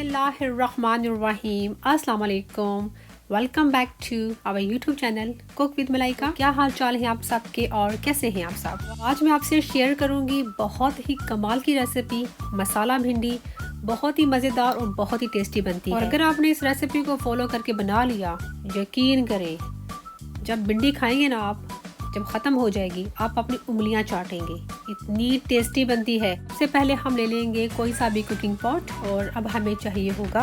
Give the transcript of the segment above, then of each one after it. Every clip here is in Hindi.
बिस्मिल्लाहिर्रहमानिर्रहीम अस्सलाम वालेकुम। Welcome back to our YouTube channel cook with Malaika. क्या हाल चाल है आप सबके और कैसे हैं आप सब। आज मैं आपसे शेयर करूंगी बहुत ही कमाल की रेसिपी मसाला भिंडी। बहुत ही मज़ेदार और बहुत ही टेस्टी बनती है। और अगर आपने इस रेसिपी को फॉलो करके बना लिया, यकीन करें जब भिंडी खाएंगे ना आप, जब ख़त्म हो जाएगी आप अपनी उंगलियां चाटेंगे, इतनी टेस्टी बनती है। सबसे पहले हम ले लेंगे कोई सा भी कुकिंग पॉट और अब हमें चाहिए होगा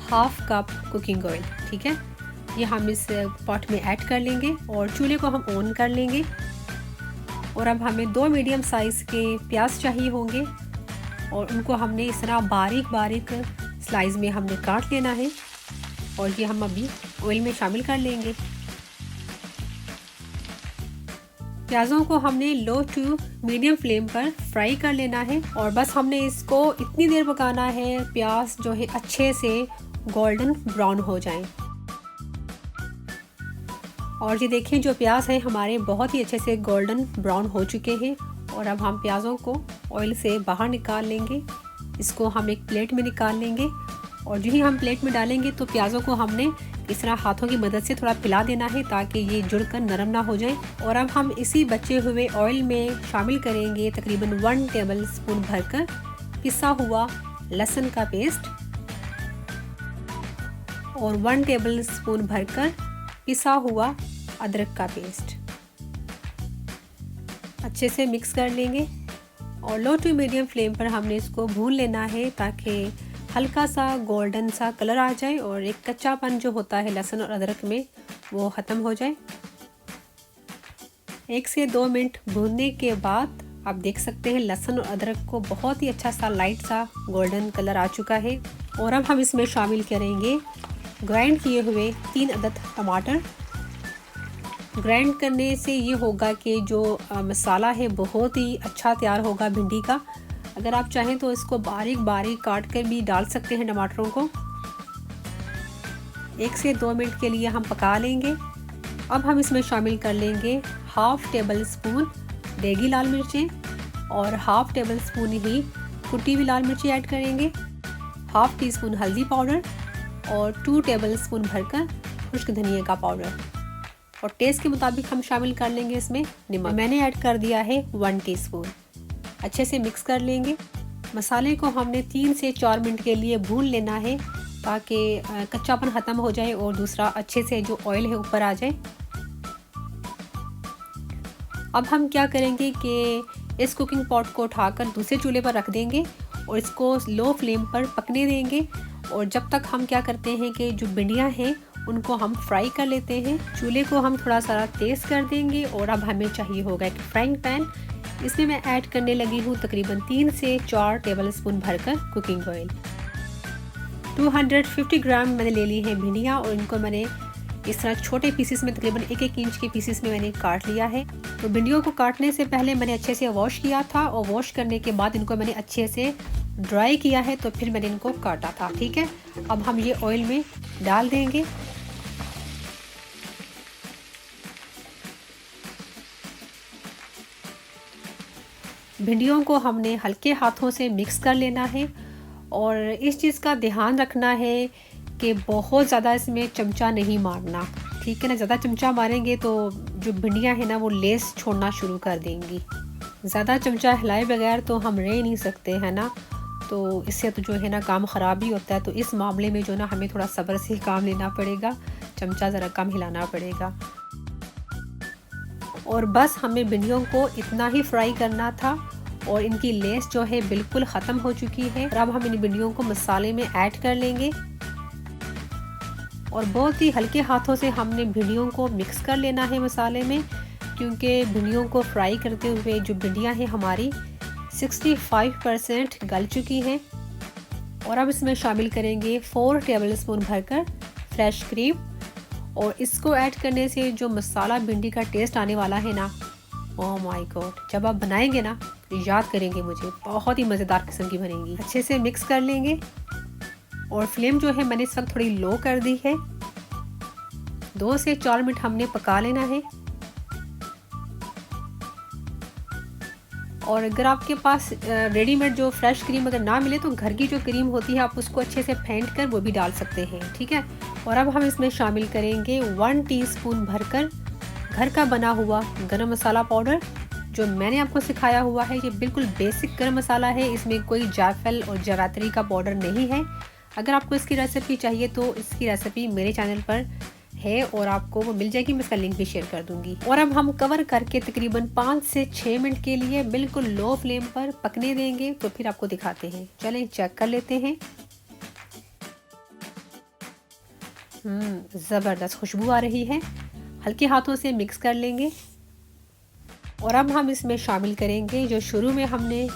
हाफ कप कुकिंग ऑयल। ठीक है, ये हम इस पॉट में ऐड कर लेंगे और चूल्हे को हम ऑन कर लेंगे। और अब हमें 2 मीडियम साइज़ के प्याज चाहिए होंगे और उनको हमने इस तरह बारीक बारीक स्लाइस में हमने काट लेना है और ये हम अभी ऑयल में शामिल कर लेंगे। प्याज़ों को हमने लो टू मीडियम फ्लेम पर फ्राई कर लेना है और बस हमने इसको इतनी देर पकाना है प्याज जो है अच्छे से गोल्डन ब्राउन हो जाएं। और ये देखें जो प्याज हैं हमारे बहुत ही अच्छे से गोल्डन ब्राउन हो चुके हैं। और अब हम प्याज़ों को ऑयल से बाहर निकाल लेंगे, इसको हम एक प्लेट में निकाल लेंगे। और जो ही हम प्लेट में डालेंगे तो प्याज़ों को हमने इस तरह हाथों की मदद से थोड़ा फैला देना है ताकि ये जुड़कर नरम ना हो जाए। और अब हम इसी बचे हुए ऑयल में शामिल करेंगे तकरीबन 1 टेबल स्पून भरकर पिसा हुआ लहसुन का पेस्ट और 1 टेबल स्पून भरकर पिसा हुआ अदरक का पेस्ट। अच्छे से मिक्स कर लेंगे और लो टू मीडियम फ्लेम पर हमने इसको भून लेना है ताकि हल्का सा गोल्डन सा कलर आ जाए और एक कच्चापन जो होता है लहसुन और अदरक में वो ख़त्म हो जाए। 1 से 2 मिनट भूनने के बाद आप देख सकते हैं लहसुन और अदरक को बहुत ही अच्छा सा लाइट सा गोल्डन कलर आ चुका है। और अब हम इसमें शामिल करेंगे ग्राइंड किए हुए 3 अदद टमाटर। ग्राइंड करने से ये होगा कि जो मसाला है बहुत ही अच्छा तैयार होगा भिंडी का। अगर आप चाहें तो इसको बारीक बारीक काट कर भी डाल सकते हैं टमाटरों को। 1 से 2 मिनट के लिए हम पका लेंगे। अब हम इसमें शामिल कर लेंगे हाफ टेबल स्पून देगी लाल मिर्चें और हाफ टेबल स्पून ही कुटी हुई लाल मिर्ची ऐड करेंगे, हाफ टी स्पून हल्दी पाउडर और 2 टेबल स्पून भरकर खुश्क धनिया का पाउडर। और टेस्ट के मुताबिक हम शामिल कर लेंगे इसमें नमक। मैंने ऐड कर दिया है 1 टीस्पून। अच्छे से मिक्स कर लेंगे। मसाले को हमने 3 से 4 मिनट के लिए भून लेना है ताकि कच्चापन ख़त्म हो जाए और दूसरा अच्छे से जो ऑयल है ऊपर आ जाए। अब हम क्या करेंगे कि इस कुकिंग पॉट को उठाकर दूसरे चूल्हे पर रख देंगे और इसको लो फ्लेम पर पकने देंगे। और जब तक हम क्या करते हैं कि जो भिंडियाँ हैं उनको हम फ्राई कर लेते हैं। चूल्हे को हम थोड़ा सा तेज़ कर देंगे और अब हमें चाहिए होगा एक फ्राइंग पैन। इसमें मैं ऐड करने लगी हूँ तकरीबन 3 से 4 टेबल स्पून भरकर कुकिंग ऑयल। 250 ग्राम मैंने ले ली है भिंडियाँ और इनको मैंने इस तरह छोटे पीसेस में तकरीबन 1-1 इंच के पीसेस में मैंने काट लिया है। तो भिंडियों को काटने से पहले मैंने अच्छे से वॉश किया था और वॉश करने के बाद इनको मैंने अच्छे से ड्राई किया है तो फिर मैंने इनको काटा था। ठीक है, अब हम ये ऑयल में डाल देंगे। भिंडियों को हमने हल्के हाथों से मिक्स कर लेना है और इस चीज़ का ध्यान रखना है कि बहुत ज़्यादा इसमें चमचा नहीं मारना। ठीक है ना, ज़्यादा चमचा मारेंगे तो जो भिंडियाँ हैं ना वो लेस छोड़ना शुरू कर देंगी। ज़्यादा चमचा हिलाए बगैर तो हम रह नहीं सकते हैं ना, तो इससे तो जो है ना काम ख़राब ही होता है। तो इस मामले में जो ना हमें थोड़ा सब्र से काम लेना पड़ेगा, चमचा ज़रा कम हिलाना पड़ेगा। और बस हमें भिंडियों को इतना ही फ्राई करना था और इनकी लेस जो है बिल्कुल ख़त्म हो चुकी है। और अब हम इन भिंडियों को मसाले में ऐड कर लेंगे और बहुत ही हल्के हाथों से हमने भिंडियों को मिक्स कर लेना है मसाले में, क्योंकि भिंडियों को फ्राई करते हुए जो भिंडियाँ हैं हमारी 65% गल चुकी हैं। और अब इसमें शामिल करेंगे 4 टेबल स्पून भरकर फ्रेश क्रीम। और इसको ऐड करने से जो मसाला भिंडी का टेस्ट आने वाला है ना, ओह माय गॉड, जब आप बनाएंगे ना तो याद करेंगे मुझे, बहुत ही मज़ेदार किस्म की बनेंगी। अच्छे से मिक्स कर लेंगे और फ्लेम जो है मैंने इस वक्त थोड़ी लो कर दी है। 2 से 4 मिनट हमने पका लेना है। और अगर आपके पास रेडीमेड जो फ्रेश क्रीम अगर ना मिले तो घर की जो क्रीम होती है आप उसको अच्छे से फेंट कर वो भी डाल सकते हैं, ठीक है। और अब हम इसमें शामिल करेंगे 1 टीस्पून भरकर घर का बना हुआ गरम मसाला पाउडर। जो मैंने आपको सिखाया हुआ है ये बिल्कुल बेसिक गरम मसाला है, इसमें कोई जायफल और जावित्री का पाउडर नहीं है। अगर आपको इसकी रेसिपी चाहिए तो इसकी रेसिपी मेरे चैनल पर है और आपको वो मिल जाएगी, मैं इसका लिंक भी शेयर कर दूंगी। और अब हम कवर करके तकरीबन 5 से 6 मिनट के लिए बिल्कुल लो फ्लेम पर पकने देंगे, तो फिर आपको दिखाते हैं। चलें चेक कर लेते हैं। ज़बरदस्त खुशबू आ रही है। हल्के हाथों से मिक्स कर लेंगे और अब हम इसमें शामिल करेंगे जो शुरू में हमने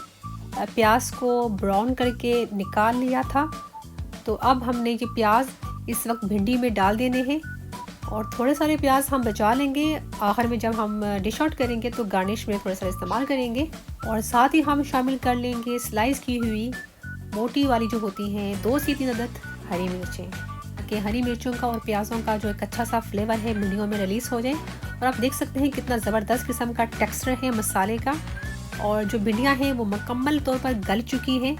प्याज को ब्राउन करके निकाल लिया था। तो अब हमने ये प्याज इस वक्त भिंडी में डाल देने हैं और थोड़े सारे प्याज हम बचा लेंगे, आखिर में जब हम डिश आउट करेंगे तो गार्निश में थोड़ा सा इस्तेमाल करेंगे। और साथ ही हम शामिल कर लेंगे स्लाइस की हुई मोटी वाली जो होती हैं 2 से 3 अदद हरी मिर्चें, ताकि हरी मिर्चों का और प्याज़ों का जो एक अच्छा सा फ्लेवर है भिंडियों में रिलीज़ हो जाए। और आप देख सकते हैं कितना ज़बरदस्त किस्म का टेक्सचर है मसाले का, और जो भिंडियाँ हैं वो मुकम्मल तौर पर गल चुकी हैं।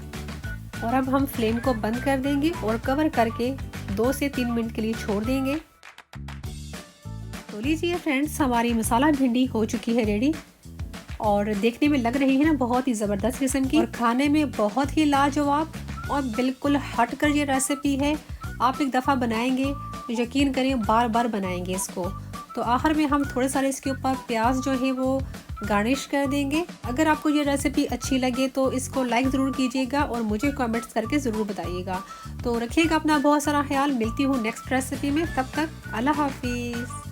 और अब हम फ्लेम को बंद कर देंगे और कवर करके 2 से 3 मिनट के लिए छोड़ देंगे। तो लीजिए फ्रेंड्स, हमारी मसाला भिंडी हो चुकी है रेडी और देखने में लग रही है ना बहुत ही ज़बरदस्त किस्म की, और खाने में बहुत ही लाजवाब और बिल्कुल हट कर ये रेसिपी है। आप एक दफ़ा बनाएंगे तो यकीन करें बार बार बनाएंगे इसको। तो आखिर में हम थोड़े सारे इसके ऊपर प्याज जो है वो गार्निश कर देंगे। अगर आपको ये रेसिपी अच्छी लगे तो इसको लाइक ज़रूर कीजिएगा और मुझे कमेंट्स करके ज़रूर बताइएगा। तो रखिएगा अपना बहुत सारा ख्याल। मिलती हूँ नेक्स्ट रेसिपी में, तब तक अल्लाह हाफिज़।